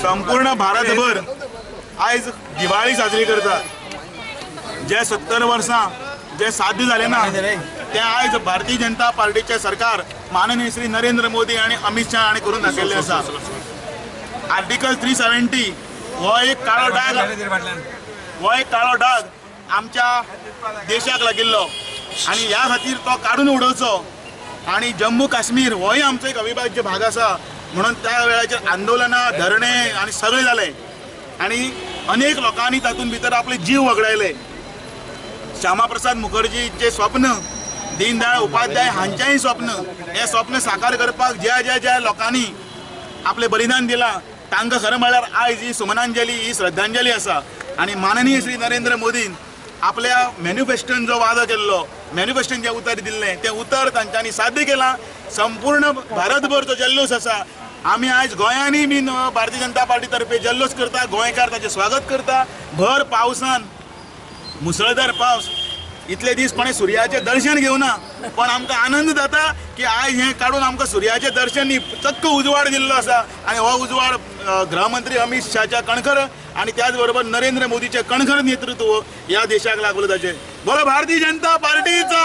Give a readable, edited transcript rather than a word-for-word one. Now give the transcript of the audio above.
संपूर्ण भारतभर आज दिवाळी साजरी करतात. जे 70 वर्सां जे साध्य झाले ना ते आज भारतीय जनता पार्टीचे सरकार माननीय श्री नरेंद्र मोदी आणि अमित शाह हांणी करून दाखयल्ले आसा. आर्टिकल 370 हो एक काळो डाग आमच्या देशाक लागिल्लो आणि ह्या खातीर तो काडून उडोवचो. आणि जम्मू काश्मीर होय आमचो एक अविभाज्य भाग आसा म्हणून त्या वेळाचेर आंदोलनां धरणे आणि सगळे जाले आणि अनेक लोकांनी तातूंत भितर आपले जीव वगडायले. श्यामाप्रसाद मुखर्जीचे स्वप्न, दीनदयाळ उपाध्याय हांचेंय स्वप्न, हे स्वप्न साकार करपाक ज्या लोकांनी आपले बलिदान दिलां तांकां खरें म्हळ्यार आयज ही सुमनांजली, ही श्रद्धांजली आसा. आणि माननीय श्री नरेंद्र मोदीन आपल्या मॅन्युफेस्टोन जो वादो केल्लो, मॅन्युफेस्टोन जे उतर दिल्लें तें उतर तांच्यांनी साध्य केलां. संपूर्ण भारतभर जो जल्लोष आसा आमी आयज गोंयांनी बीन भारतीय जनता पार्टी तर्फे जल्लोष करता. गोंयकार ताचें स्वागत करता. भर पावसान, मुसळधार पावस, इतले दीस कोणें सुर्याचें दर्शन घेवना पण आमकां आनंद जाता की आयज हें काडून आमकां सुर्याचें दर्शन न्ही चक्क उजवाड दिल्लो आसा. आणि हो उजवाड गृहमंत्री अमित शाहच्या कणखर आणि त्याच बरोबर नरेंद्र मोदीचे कणखर नेतृत्व ह्या देशाक लागलो. ताचे बोलो भारतीय जनता पार्टीचा.